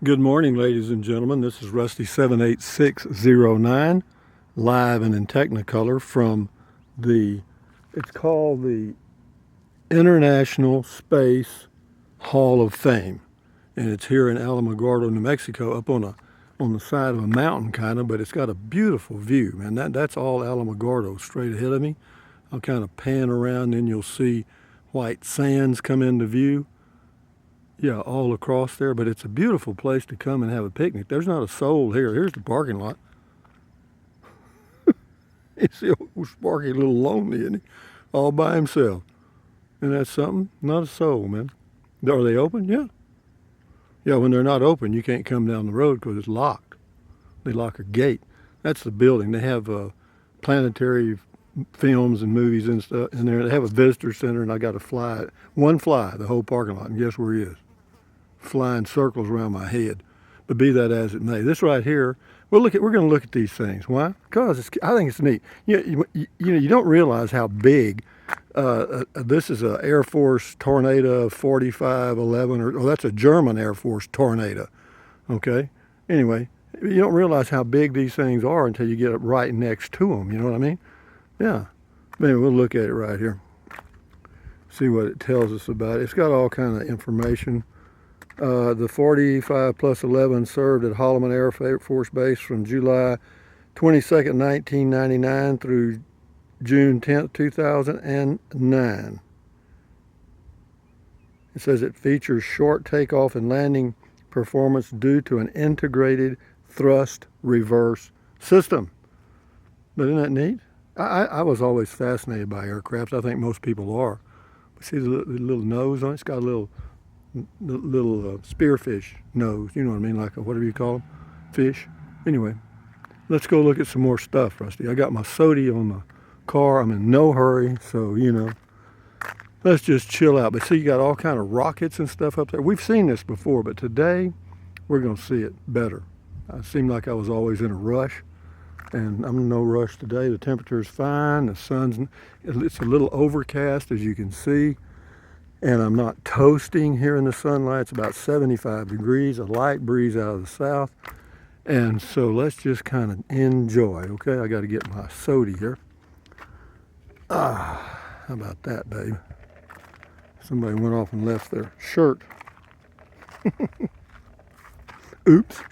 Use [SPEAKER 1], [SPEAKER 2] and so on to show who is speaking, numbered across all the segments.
[SPEAKER 1] Good morning, ladies and gentlemen. This is Rusty 78609, live and in Technicolor from it's called the International Space Hall of Fame. And it's here in Alamogordo, New Mexico, up on the side of a mountain kind of, but it's got a beautiful view, man. That's all Alamogordo straight ahead of me. I'll kind of pan around and you'll see white sands come into view. Yeah, all across there, but it's a beautiful place to come and have a picnic. There's not a soul here. Here's the parking lot. You see old Sparky a little lonely, isn't he? All by himself. And that's something? Not a soul, man. Are they open? Yeah. Yeah, when they're not open, you can't come down the road because it's locked. They lock a gate. That's the building. They have planetary films and movies and stuff in there. They have a visitor center, and I got to fly the whole parking lot, and guess where he is? Flying circles around my head. But be that as it may, this right here, we're going to look at these things. Why? Because I think it's neat. You don't realize how big. This is an Air Force Tornado 4511, or that's a German Air Force Tornado. Okay. Anyway, you don't realize how big these things are until you get up right next to them. You know what I mean? Yeah. But anyway, we'll look at it right here. See what it tells us about it. It's got all kind of information. The 45 plus 11 served at Holloman Air Force Base from July 22nd, 1999 through June 10th, 2009. It says it features short takeoff and landing performance due to an integrated thrust reverse system. But isn't that neat? I was always fascinated by aircraft. I think most people are. But see the little nose on it? It's got a little spearfish nose, you know what I mean, like a, whatever you call them, fish. Anyway, let's go look at some more stuff, Rusty. I got my sody on the car. I'm in no hurry, so let's just chill out. But see, you got all kind of rockets and stuff up there. We've seen this before, but today we're going to see it better. I seemed like I was always in a rush, and I'm in no rush today. The temperature is fine. The it's a little overcast, as you can see. And I'm not toasting here in the sunlight. It's about 75 degrees, a light breeze out of the south. And so let's just kind of enjoy, okay? I got to get my sody here. How about that, babe? Somebody went off and left their shirt. Oops.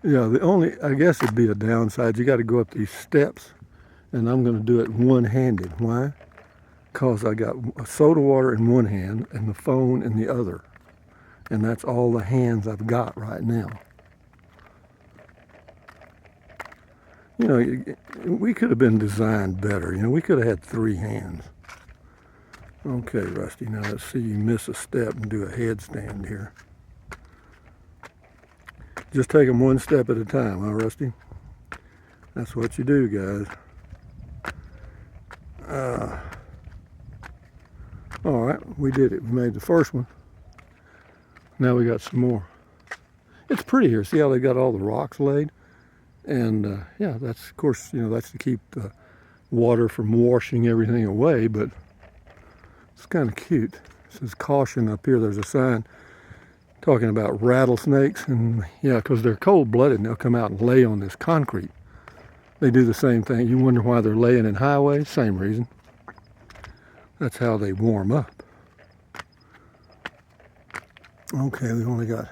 [SPEAKER 1] Yeah, I guess it'd be a downside. You got to go up these steps, and I'm going to do it one-handed. Why? Because I got soda water in one hand and the phone in the other. And that's all the hands I've got right now. We could have been designed better. We could have had three hands. Okay, Rusty, now let's see you miss a step and do a headstand here. Just take them one step at a time, huh, Rusty? That's what you do, guys. All right, we did it. We made the first one. Now we got some more. It's pretty here. See how they got all the rocks laid? And yeah, that's, of course, that's to keep the water from washing everything away, but it's kind of cute. It says caution up here. There's a sign talking about rattlesnakes, and yeah, because they're cold-blooded and they'll come out and lay on this concrete. They do the same thing. You wonder why they're laying in highways? Same reason. That's how they warm up. Okay, we've only got,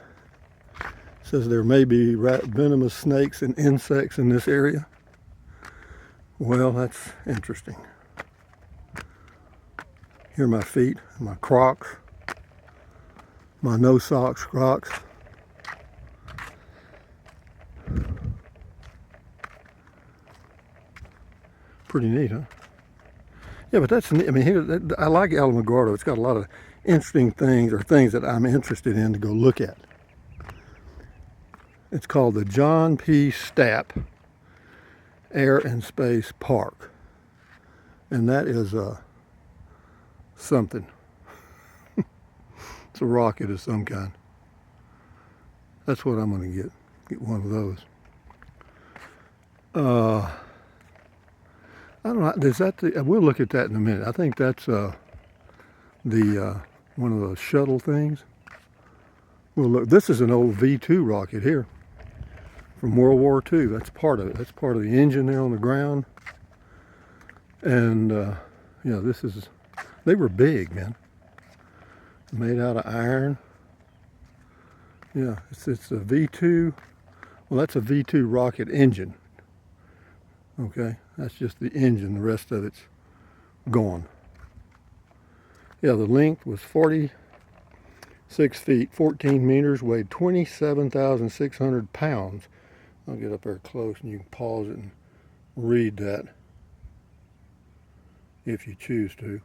[SPEAKER 1] it says there may be venomous snakes and insects in this area. Well, that's interesting. Here are my feet, my Crocs, my no socks Crocs. Pretty neat, huh? Yeah, but that's neat. I mean, I like Alamogordo. It's got a lot of interesting things, or things that I'm interested in to go look at. It's called the John P. Stapp Air and Space Park. And that is something. It's a rocket of some kind. That's what I'm going to get one of those. I don't know. Is that we'll look at that in a minute. I think that's one of those shuttle things. Well, look, this is an old V2 rocket here from World War II. That's part of it. That's part of the engine there on the ground. And, yeah, they were big, man. Made out of iron. Yeah, it's a V2. Well, that's a V2 rocket engine. Okay, that's just the engine. The rest of it's gone. Yeah, the length was 46 feet, 14 meters, weighed 27,600 pounds. I'll get up there close and you can pause it and read that if you choose to.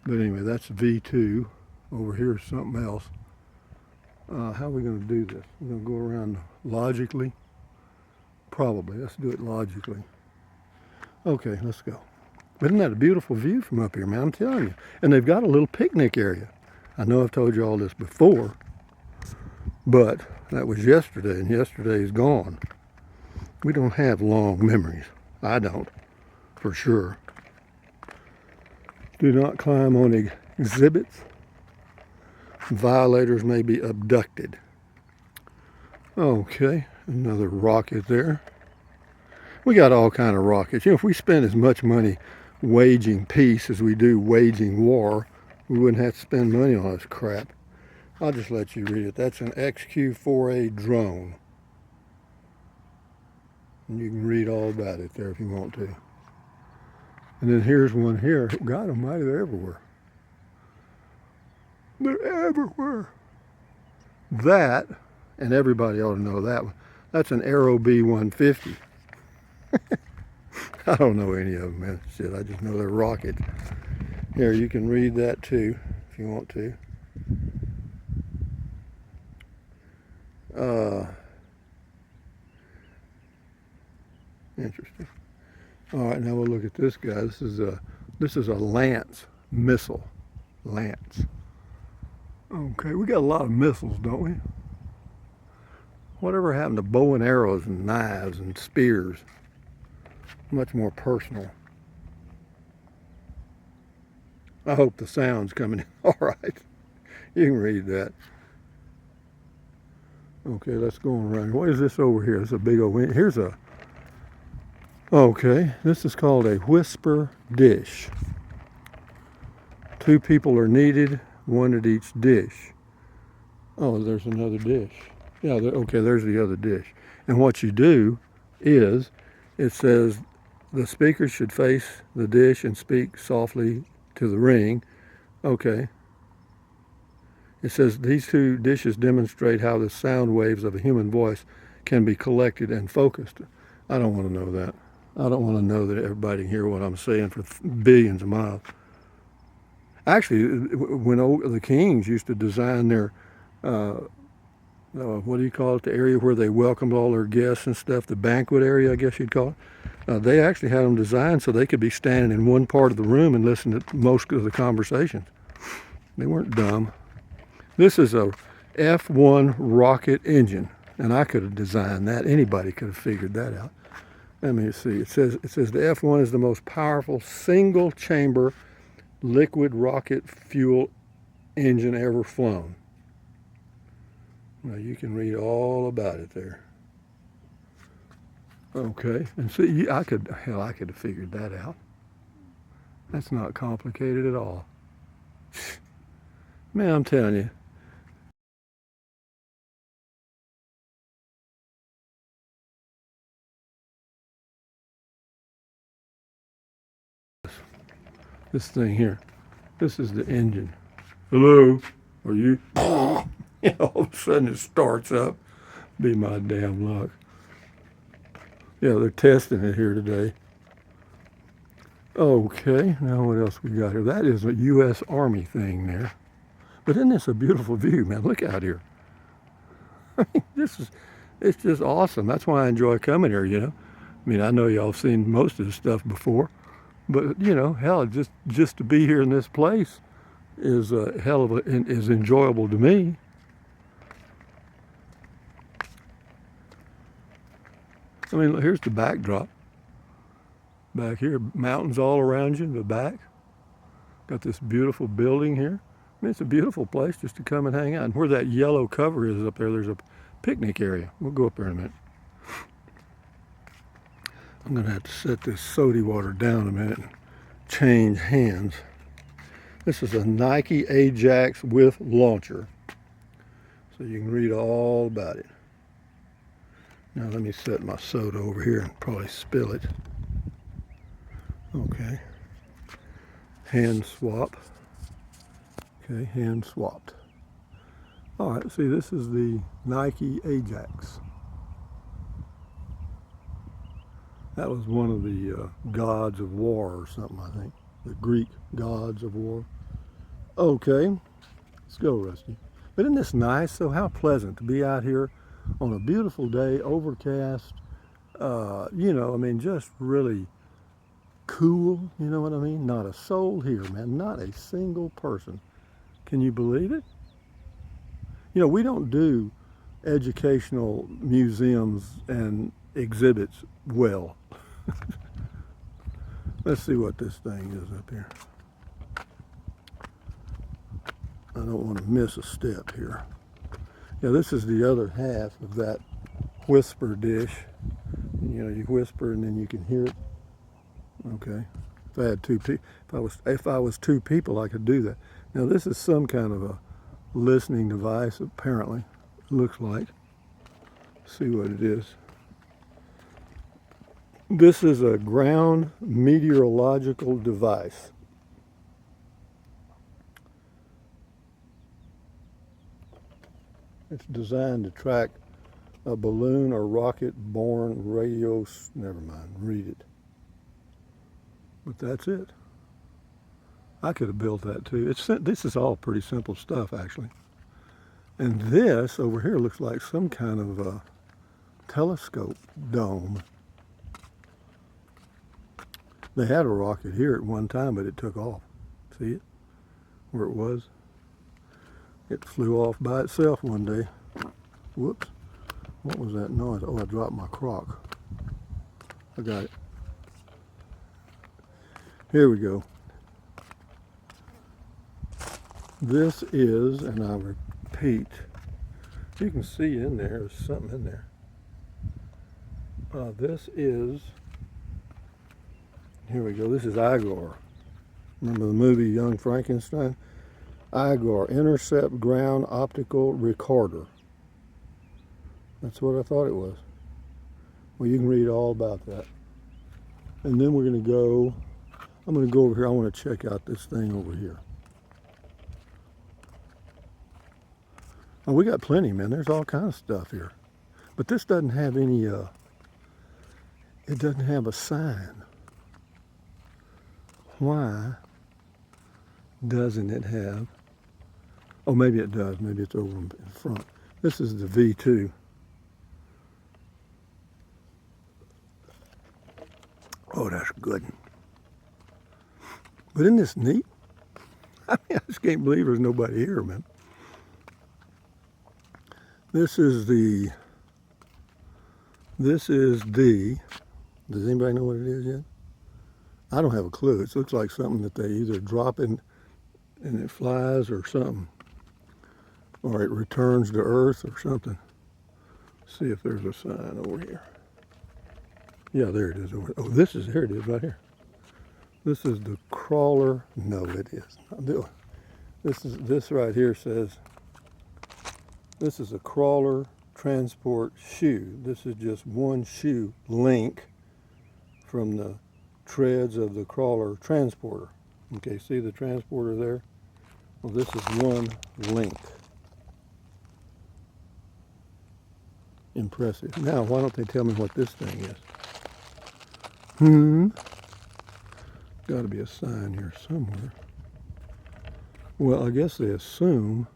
[SPEAKER 1] But anyway, that's V2. Over here is something else. How are we going to do this? We're going to go around logically? Probably. Let's do it logically. Okay, let's go. Isn't that a beautiful view from up here, man? I'm telling you. And they've got a little picnic area. I know I've told you all this before, but that was yesterday, and yesterday is gone. We don't have long memories. I don't, for sure. Do not climb on exhibits. Violators may be abducted. Okay, another rocket there. We got all kind of rockets. You know, if we spend as much money waging peace as we do waging war, we wouldn't have to spend money on this crap. I'll just let you read it. That's an XQ-4A drone. And you can read all about it there if you want to. And then here's one here. God almighty, they're everywhere. They're everywhere. That, and everybody ought to know that one, that's an Aero B-150. I don't know any of them, man. Shit, I just know they're rockets. Here, you can read that too, if you want to. Interesting. All right, now we'll look at this guy. This is a Lance missile. Lance. Okay, we got a lot of missiles, don't we? Whatever happened to bow and arrows and knives and spears? Much more personal. I hope the sound's coming in all right. You can read that. Okay, let's go around. What is this over here? It's a big old, here's a, okay, this is called a whisper dish. 2 people are needed, 1 at each dish. Oh, there's another dish. Yeah, okay, there's the other dish. And what you do is, it says the speaker should face the dish and speak softly to the ring. Okay. It says these 2 dishes demonstrate how the sound waves of a human voice can be collected and focused. I don't want to know that. I don't want to know that everybody can hear what I'm saying for billions of miles. Actually, when the kings used to design their, what do you call it, the area where they welcomed all their guests and stuff, the banquet area, I guess you'd call it. They actually had them designed so they could be standing in one part of the room and listen to most of the conversations. They weren't dumb. This is a F1 rocket engine, and I could have designed that. Anybody could have figured that out. Let me see. It says the F1 is the most powerful single-chamber liquid rocket fuel engine ever flown. Now you can read all about it there. Okay, and see, I could have figured that out. That's not complicated at all. Man, I'm telling you. This thing here, this is the engine. Hello, are you? All of a sudden it starts up. Be my damn luck. Yeah, they're testing it here today. Okay, now what else we got here? That is a U.S. Army thing there. But isn't this a beautiful view, man? Look out here. I mean, it's just awesome. That's why I enjoy coming here, you know. I mean, I know y'all have seen most of the stuff before, but you know, hell, just to be here in this place is is enjoyable to me. I mean, here's the backdrop. Back here, mountains all around you in the back. Got this beautiful building here. mean, it's a beautiful place just to come and hang out. And where that yellow cover is up there, there's a picnic area. We'll go up there in a minute. I'm going to have to set this soda water down a minute and change hands. This is a Nike Ajax with launcher. So you can read all about it. Now let me set my soda over here and probably spill it. Okay. Hand swap. Okay, hand swapped. All right, see, this is the Nike Ajax. That was one of the gods of war or something, I think. The Greek gods of war. Okay, let's go, Rusty. But isn't this nice? So how pleasant to be out here on a beautiful day, overcast, you know, I mean, just really cool, you know what I mean? Not a soul here, man, not a single person. Can you believe it? You know, we don't do educational museums and exhibits well. Let's see what this thing is up here. I don't want to miss a step here. Yeah, this is the other half of that whisper dish. You know, you whisper and then you can hear it. Okay. If I had if I was two people, I could do that. Now this is some kind of a listening device, apparently. It looks like. Let's see what it is. This is a ground meteorological device. It's designed to track a balloon or rocket-borne radio. Never mind, read it. But that's it. I could have built that too. This is all pretty simple stuff, actually. And this over here looks like some kind of a telescope dome. They had a rocket here at one time, but it took off. See it? Where it was? It flew off by itself one day. Whoops. What was that noise? Oh, I dropped my crock. I got it. Here we go. This is, and I repeat, you can see in there's something in there. This is, here we go, this is Igor. Remember the movie Young Frankenstein? Igor, Intercept Ground Optical Recorder. That's what I thought it was. Well, you can read all about that. And then we're going to go, I'm going to go over here. I want to check out this thing over here. Oh, we got plenty, man. There's all kinds of stuff here. But this doesn't have any, it doesn't have a sign. Why doesn't it have, oh, maybe it does. Maybe it's over in front. This is the V2. Oh, that's good. But isn't this neat? I mean, I just can't believe there's nobody here, man. This is the, does anybody know what it is yet? I don't have a clue. It looks like something that they either drop in and it flies or something. Or it returns to Earth or something. See if there's a sign over here. Yeah, there it is. Oh, here it is right here. This is the crawler. No, it is. This right here says, this is a crawler transport shoe. This is just one shoe link from the treads of the crawler transporter. Okay, see the transporter there? Well, this is one link. Impressive. Now, why don't they tell me what this thing is? Got to be a sign here somewhere. Well, I guess they assume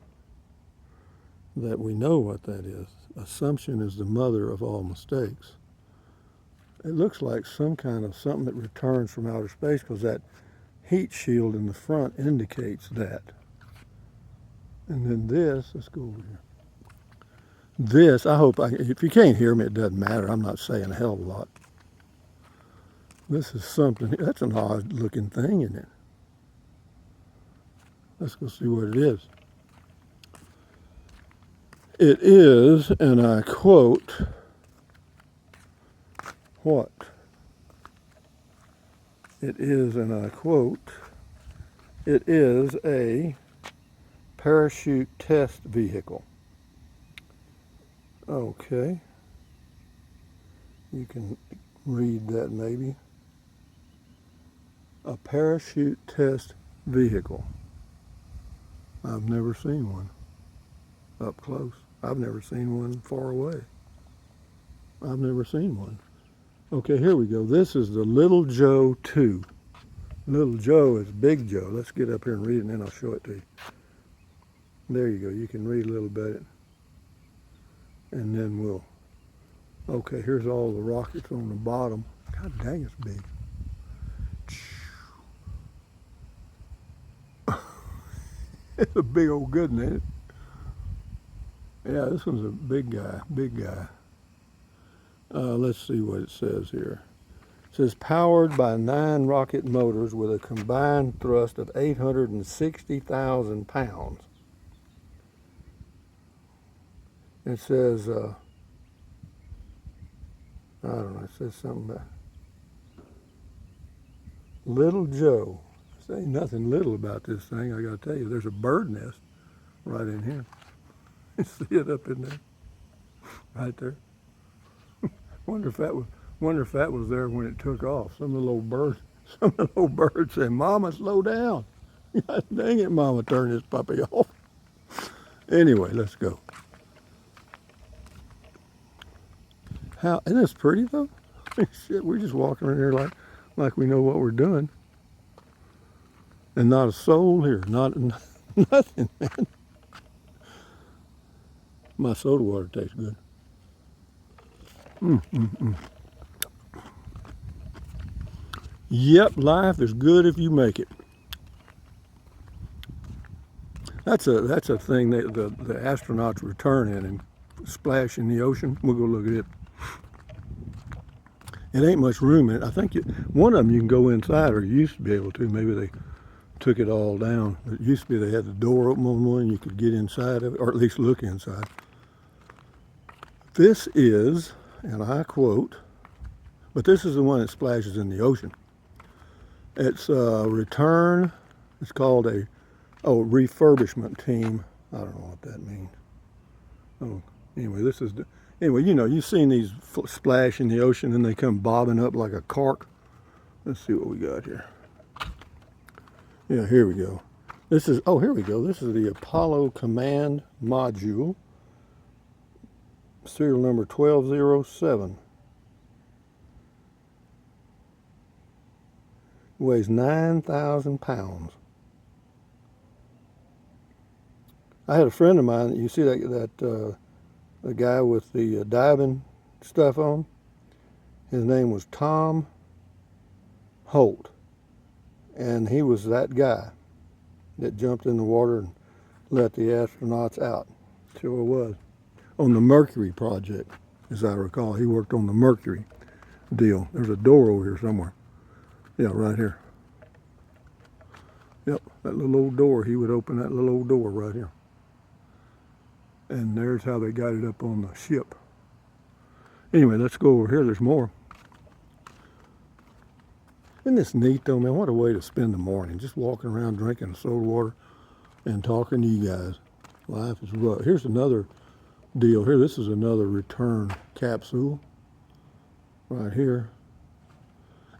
[SPEAKER 1] that we know what that is. Assumption is the mother of all mistakes. It looks like some kind of something that returns from outer space because that heat shield in the front indicates that. And then this, let's go over here. This, if you can't hear me, it doesn't matter. I'm not saying a hell of a lot. This is something, that's an odd looking thing, isn't it? Let's go see what it is. It is, and I quote, what? It is, and I quote, it is a parachute test vehicle. Okay. You can read that maybe. A parachute test vehicle. I've never seen one up close. I've never seen one far away. I've never seen one. Okay, here we go. This is the Little Joe 2. Little Joe is Big Joe. Let's get up here and read it, and then I'll show it to you. There you go. You can read a little bit, and then we'll... Okay, here's all the rockets on the bottom. God dang, it's big. It's a big old good one, ain't it? Yeah, this one's a big guy, big guy. Let's see what it says here. It says powered by 9 rocket motors with a combined thrust of 860,000 pounds. It says, I don't know, it says something about Little Joe. There ain't nothing little about this thing, I gotta tell you. There's a bird nest right in here. You see it up in there, right there. Wonder if that was there when it took off. Some of the little birds say, "Mama, slow down." God dang it, Mama, turn this puppy off. Anyway, let's go. Isn't this pretty though? Shit, we're just walking around here like we know what we're doing. And not a soul here, nothing, man. My soda water tastes good. Yep, life is good if you make it. That's a thing that the astronauts return in and splash in the ocean. We'll go look at it. It ain't much room in it. I think one of them you can go inside, or you used to be able to. Maybe they took it all down. It used to be they had the door open on one and you could get inside of it, or at least look inside. This is, and I quote, but this is the one that splashes in the ocean. It's a return, it's called a refurbishment team. I don't know what that means. Oh, anyway, you know, you've seen these splash in the ocean and they come bobbing up like a cork. Let's see what we got here. Yeah, here we go. Here we go. This is the Apollo Command Module, serial number 1207. Weighs 9,000 pounds. I had a friend of mine, you see the guy with the diving stuff on? His name was Tom Holt. And he was that guy that jumped in the water and let the astronauts out. Sure was. On the Mercury project, as I recall. He worked on the Mercury deal. There's a door over here somewhere. Yeah, right here. Yep, that little old door. He would open that little old door right here. And there's how they got it up on the ship. Anyway, let's go over here. There's more. Isn't this neat though, man? What a way to spend the morning. Just walking around drinking soda water and talking to you guys. Life is rough. Here's another deal here. This is another return capsule right here.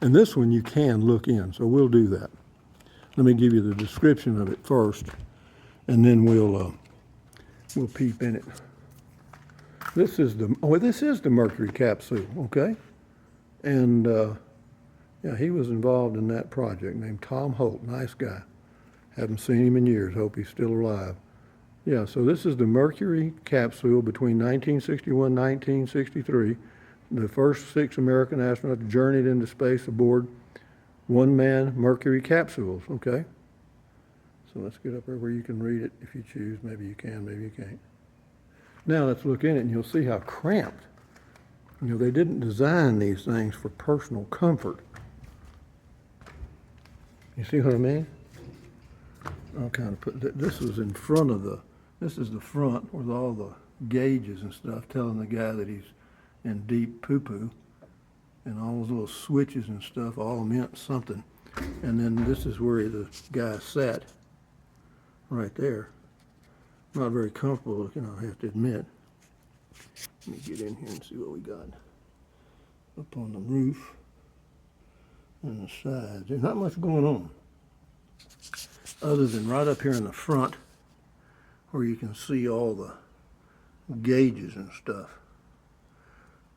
[SPEAKER 1] And this one you can look in, so we'll do that. Let me give you the description of it first, and then we'll peep in it. This is the Mercury Capsule, okay? And yeah, he was involved in that project, named Tom Holt. Nice guy. Haven't seen him in years. Hope he's still alive. Yeah, so this is the Mercury Capsule between 1961 and 1963. The first 6 American astronauts journeyed into space aboard one-man Mercury capsules, okay? So let's get up there where you can read it if you choose. Maybe you can, maybe you can't. Now let's look in it and you'll see how cramped. You know, they didn't design these things for personal comfort. You see what I mean? I'll kind of put, this was in front of this is the front with all the gauges and stuff telling the guy that he's in deep poo-poo. And all those little switches and stuff all meant something. And then this is where the guy sat, right there. Not very comfortable looking, I have to admit. Let me get in here and see what we got. Up on the roof and the sides. There's not much going on, other than right up here in the front where you can see all the gauges and stuff.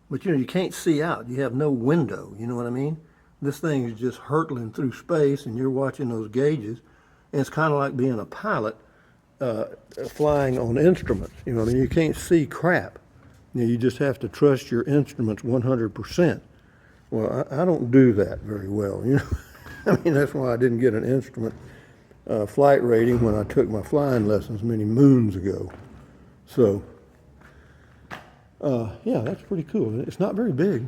[SPEAKER 1] But you know, you can't see out. You have no window, you know what I mean? This thing is just hurtling through space and you're watching those gauges. And it's kind of like being a pilot flying on instruments. You know what I mean? You can't see crap. You know, you just have to trust your instruments 100%. Well, I don't do that very well, you know? I mean, that's why I didn't get an instrument flight rating when I took my flying lessons many moons ago. So, yeah, that's pretty cool. It's not very big.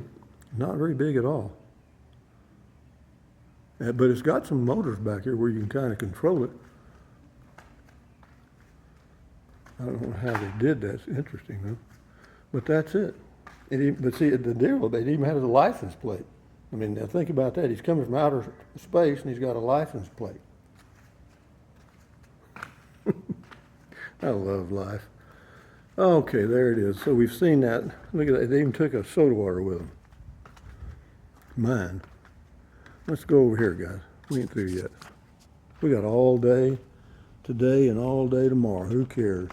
[SPEAKER 1] Not very big at all. But it's got some motors back here where you can kind of control it. I don't know how they did that. It's interesting, though. But that's it. But see, the deal, they even had a license plate. I mean, now think about that. He's coming from outer space and he's got a license plate. I love life. Okay, there it is. So we've seen that. Look at that. They even took a soda water with them. Mine. Let's go over here, guys. We ain't through yet. We got all day today and all day tomorrow. Who cares?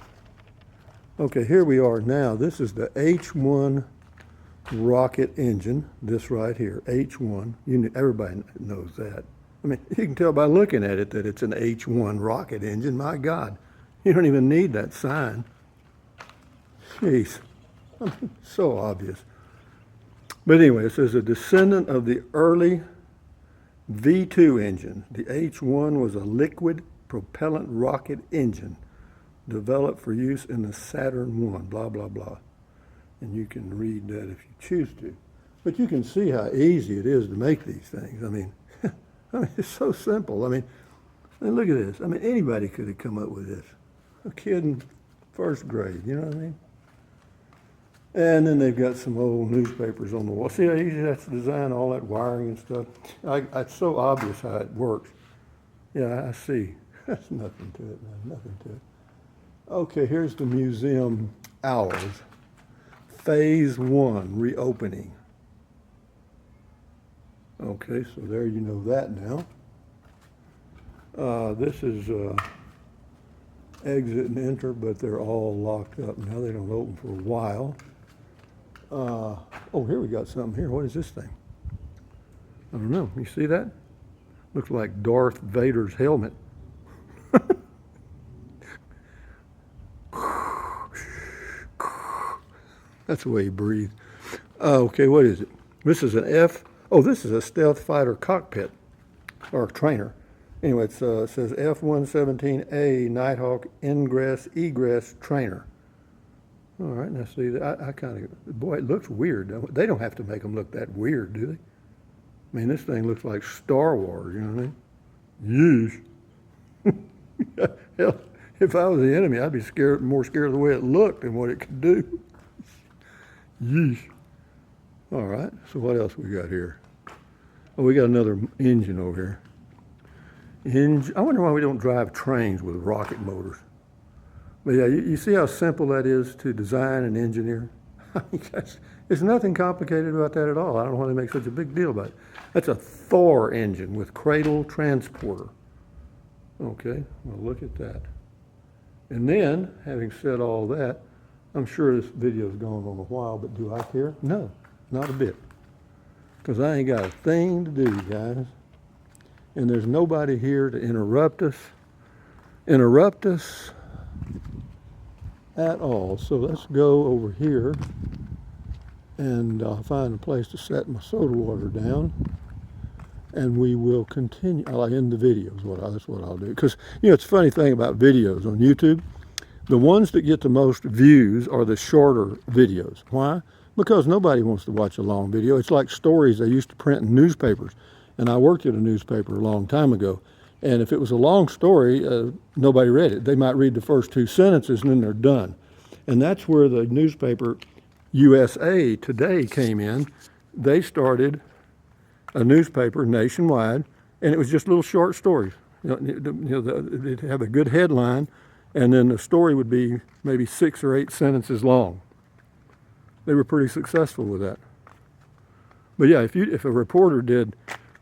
[SPEAKER 1] Okay, here we are now. This is the H1 rocket engine. This right here, H1. Everybody knows that. I mean, you can tell by looking at it that it's an H1 rocket engine. My God, you don't even need that sign. Jeez, I mean, so obvious. But anyway, it says a descendant of the early V2 engine. The H1 was a liquid propellant rocket engine developed for use in the Saturn I, blah, blah, blah. And you can read that if you choose to. But you can see how easy it is to make these things. I mean, it's so simple. I mean, look at this. I mean, anybody could have come up with this. A kid in first grade, you know what I mean? And then they've got some old newspapers on the wall. See how easy that's to design, all that wiring and stuff? It's so obvious how it works. Yeah, I see. That's nothing to it, man, nothing to it. Okay, here's the museum hours. Phase 1, reopening. Okay, so there you know that now. This is exit and enter, but they're all locked up now. They don't open for a while. Oh, here we got something here. What is this thing? I don't know. You see that? Looks like Darth Vader's helmet. That's the way he breathes. Okay, what is it? This is an this is a stealth fighter cockpit, or trainer. Anyway, it says F-117A Nighthawk ingress egress trainer. All right, now see, I kind of, boy, it looks weird. They don't have to make them look that weird, do they? I mean, this thing looks like Star Wars, you know what I mean? Yeesh. Hell, if I was the enemy, I'd be more scared of the way it looked than what it could do. Yeesh. All right, so what else we got here? Oh, we got another engine over here. I wonder why we don't drive trains with rocket motors. But yeah, you see how simple that is to design and engineer? There's nothing complicated about that at all. I don't know why they make such a big deal about it. That's a Thor engine with cradle transporter. Okay, well, look at that. And then, having said all that, I'm sure this video's gone on a while, but do I care? No, not a bit. Because I ain't got a thing to do, guys. And there's nobody here to interrupt us at all. So let's go over here and find a place to set my soda water down, and we will continue. I'll end the video. That's what I'll do. Because, you know, it's a funny thing about videos on YouTube. The ones that get the most views are the shorter videos. Why? Because nobody wants to watch a long video. It's like stories they used to print in newspapers. And I worked at a newspaper a long time ago. And if it was a long story, nobody read it. They might read the first 2 sentences and then they're done. And that's where the newspaper USA Today came in. They started a newspaper nationwide, and it was just little short stories. They'd have a good headline, and then the story would be maybe 6 or 8 sentences long. They were pretty successful with that. But yeah, if a reporter did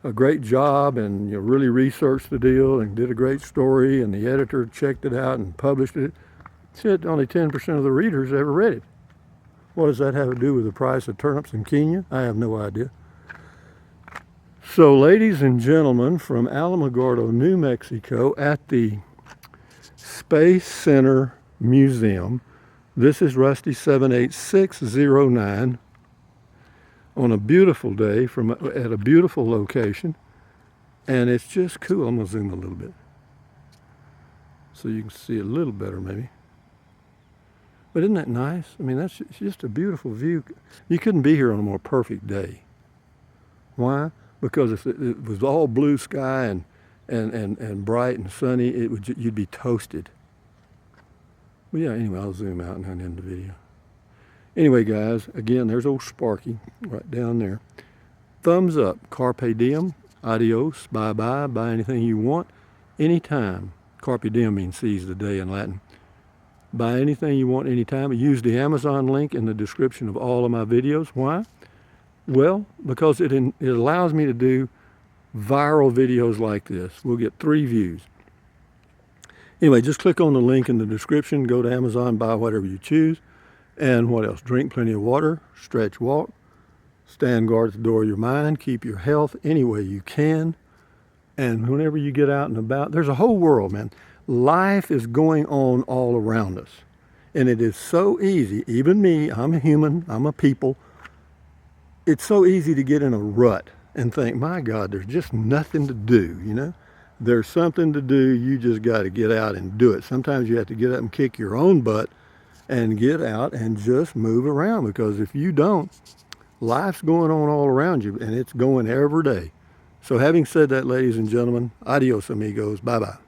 [SPEAKER 1] a great job and really researched the deal and did a great story, and the editor checked it out and published it, shit, only 10% of the readers ever read it. What does that have to do with the price of turnips in Kenya? I have no idea. So, ladies and gentlemen, from Alamogordo, New Mexico, at the Space Center Museum, this is Rusty 78609 on a beautiful day at a beautiful location, and it's just cool. I'm gonna zoom a little bit so you can see a little better, maybe. But isn't that nice? I mean, that's just a beautiful view. You couldn't be here on a more perfect day. Why? Because if it was all blue sky and bright and sunny, you'd be toasted. But yeah, anyway, I'll zoom out and end the video. Anyway, guys, again, there's old Sparky right down there. Thumbs up. Carpe diem. Adios. Bye-bye. Buy anything you want. Anytime. Carpe diem means seize the day in Latin. Buy anything you want anytime. Use the Amazon link in the description of all of my videos. Why? Well, because it allows me to do viral videos like this. We'll get 3 views. Anyway, just click on the link in the description. Go to Amazon, buy whatever you choose. And what else? Drink plenty of water, stretch, walk, stand guard at the door of your mind, keep your health any way you can. And whenever you get out and about, there's a whole world, man. Life is going on all around us. And it is so easy, even me, I'm a human, I'm a people. It's so easy to get in a rut and think, my God, there's just nothing to do, There's something to do, you just got to get out and do it. Sometimes you have to get up and kick your own butt and get out and just move around, because if you don't, life's going on all around you, and it's going every day. So having said that, ladies and gentlemen, adios amigos, bye-bye.